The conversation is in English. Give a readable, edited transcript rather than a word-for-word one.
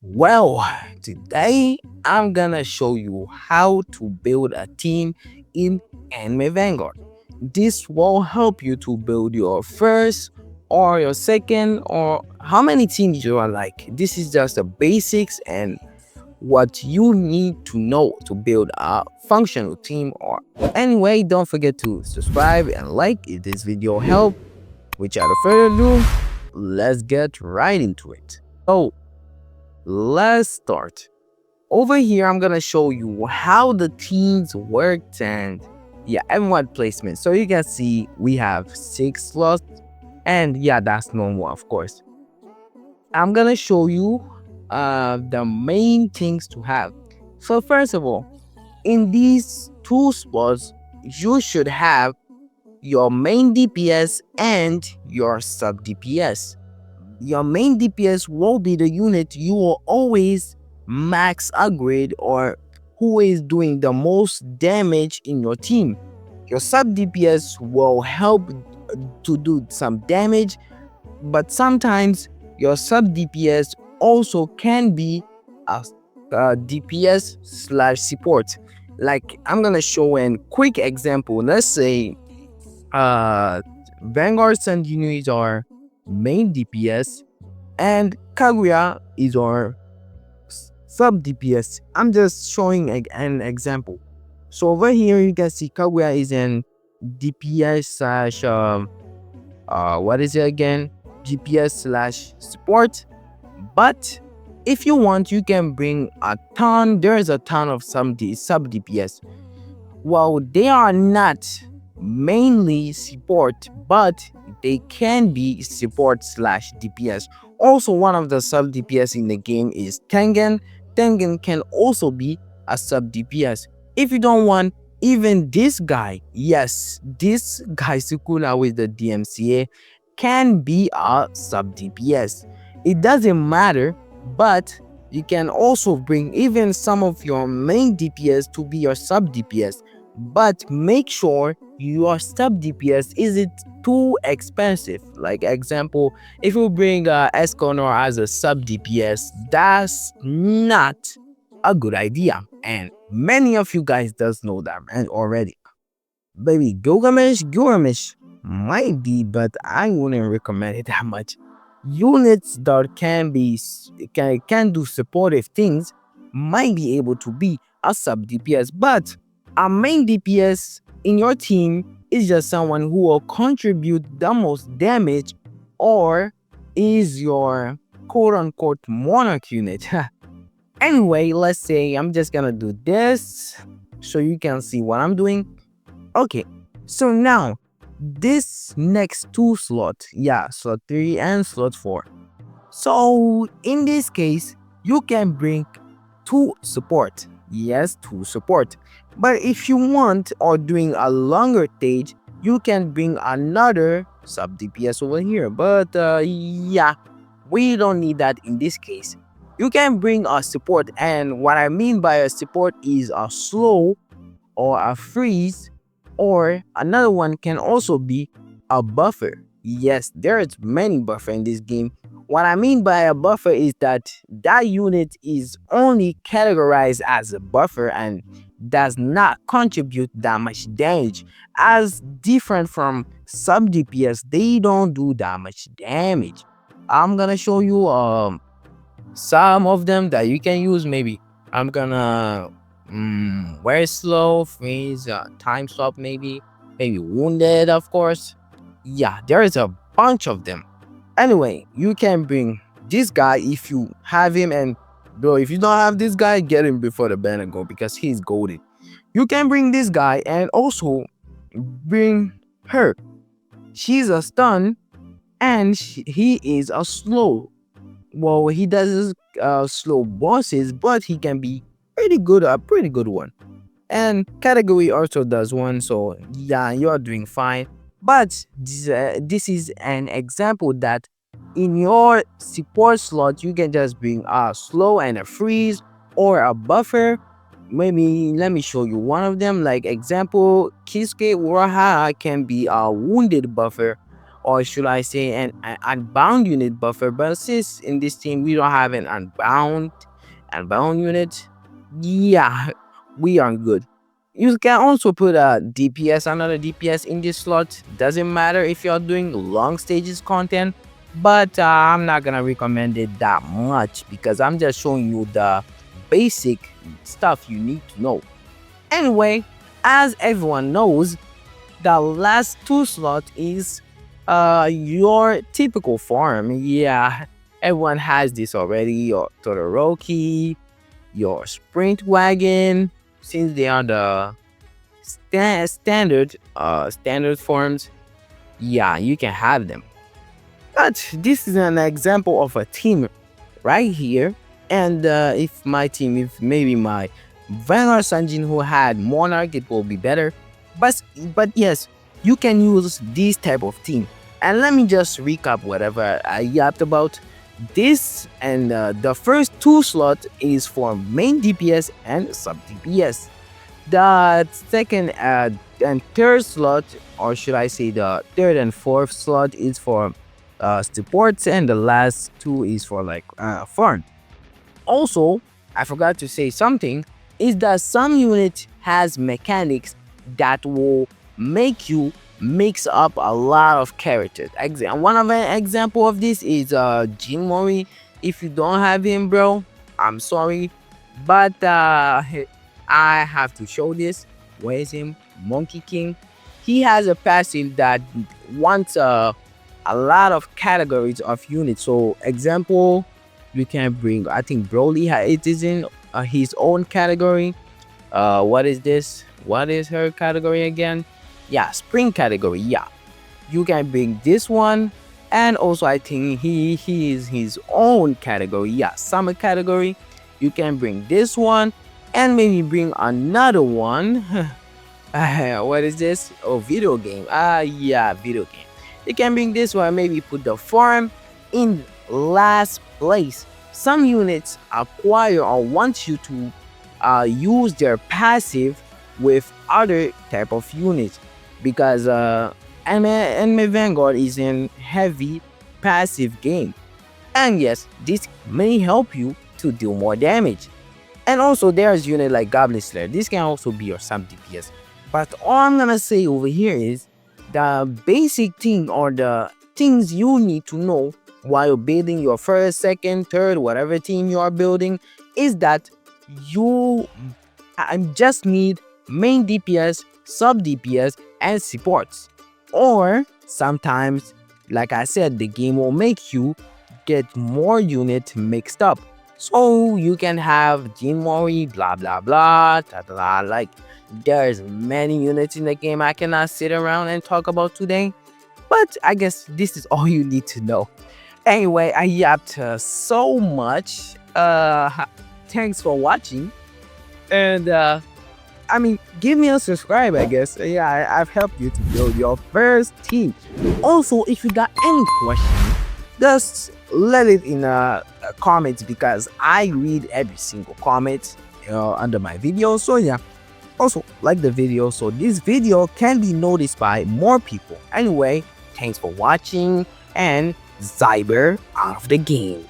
Well, today I'm gonna show you how to build a team in Anime Vanguard. This will help you to build your first or your second or how many teams you are like. This is just the basics and what you need to know to build a functional team. Or anyway, don't forget to subscribe and like if this video helped. Without further ado, let's get right into it. So let's start. Over here, I'm gonna show you how the teams worked and yeah, and what placement. So you can see we have 6 slots, and yeah, that's normal, of course. I'm gonna show you the main things to have. So first of all, in these 2 spots, you should have your main DPS and your sub DPS. Your main DPS will be the unit you will always max upgrade or who is doing the most damage in your team. Your sub DPS will help to do some damage, but sometimes your sub DPS also can be a DPS slash support. Like I'm gonna show a quick example. Let's say Vanguard Sandino is our main DPS and Kaguya is our sub DPS. I'm just showing an example. So over here you can see Kaguya is an DPS slash what is it again? DPS slash support. But if you want, you can bring a ton. There's a ton of some sub DPS. Well, they are not mainly support, but they can be support slash DPS. Also, one of the sub DPS in the game is Tengen. Tengen can also be a sub DPS. If you don't want even this guy, yes, this guy Sukuna with the DMCA can be a sub DPS. It doesn't matter, but you can also bring even some of your main DPS to be your sub DPS. But make sure your sub DPS isn't too expensive. Like example, if you bring Esconor as a sub DPS, that's not a good idea. And many of you guys does know that man already. Baby, Gilgamesh might be, but I wouldn't recommend it that much. Units that can do supportive things might be able to be a sub DPS, but a main DPS in your team is just someone who will contribute the most damage or is your quote-unquote monarch unit. Anyway, let's say I'm just gonna do this so you can see what I'm doing. Okay, so now this next 2 slots, yeah, slot 3 and slot 4. So in this case, you can bring 2 support. Yes, 2 support. But if you want or doing a longer stage, you can bring another sub DPS over here. But yeah, we don't need that in this case. You can bring a support, and what I mean by a support is a slow or a freeze, or another one can also be a buffer. Yes, there's many buffer in this game. What I mean by a buffer is that that unit is only categorized as a buffer and does not contribute that much damage. As different from sub DPS, they don't do that much damage. I'm gonna show you some of them that you can use. Maybe I'm gonna very slow, freeze, time stop, maybe wounded, of course. Yeah, there is a bunch of them. Anyway, you can bring this guy if you have him, and bro, if you don't have this guy, get him before the banner go because he's golded. You can bring this guy and also bring her. She's a stun and he is a slow. Well, he does slow bosses, but he can be pretty good, a pretty good one. And category also does one, so yeah, you're doing fine. But this is an example that in your support slot, you can just bring a slow and a freeze or a buffer. Maybe let me show you one of them. Like example, Kisuke Uraha can be a wounded buffer, or should I say an unbound unit buffer. But since in this team we don't have an unbound unit, yeah, we are good. You can also put a DPS, another DPS in this slot. Doesn't matter if you're doing long stages content, but I'm not gonna recommend it that much because I'm just showing you the basic stuff you need to know. Anyway, as everyone knows, the last two slot is your typical farm. Yeah, everyone has this already. Your Todoroki, your Sprint Wagon, since they are the standard forms. Yeah, you can have them. But this is an example of a team right here. And if maybe my Vanguard Sanjin who had Monarch, it will be better. But yes, you can use this type of team. And let me just recap whatever I yapped about. This and the first two slot is for main DPS and sub DPS. The second and third slot, or should I say the third and fourth slot, is for supports, and the last two is for like farm. Also, I forgot to say something, is that some unit has mechanics that will make you mix up a lot of characters. One of an example of this is Jin Mori. If you don't have him, bro, I'm sorry, but I have to show this. Where is him? Monkey King. He has a passive that wants a lot of categories of units. So example, you can bring, I think Broly, it is in his own category. What is this? What is her category again? Yeah, spring category. Yeah, you can bring this one, and also I think he is his own category. Yeah, summer category. You can bring this one, and maybe bring another one. What is this? Oh, video game. Yeah, video game. You can bring this one, maybe put the farm in last place. Some units acquire or want you to use their passive with other type of units, because anime Vanguard is in heavy passive game, and yes, this may help you to do more damage. And also there's unit like Goblin Slayer. This can also be your sub DPS. But all I'm gonna say over here is the basic thing, or the things you need to know while building your first, second, third, whatever team you are building, is that you just need main DPS, sub DPS, and supports. Or sometimes, like I said, the game will make you get more units mixed up. So you can have Jin Mori, blah blah blah, like there's many units in the game I cannot sit around and talk about today. But I guess this is all you need to know. Anyway, I yapped so much. Thanks for watching. And I mean, give me a subscribe, I guess. Yeah, I've helped you to build your first team. Also, if you got any questions, just let it in comments, because I read every single comment under my video. So yeah, also like the video so this video can be noticed by more people. Anyway, thanks for watching, and Zyber out of the game.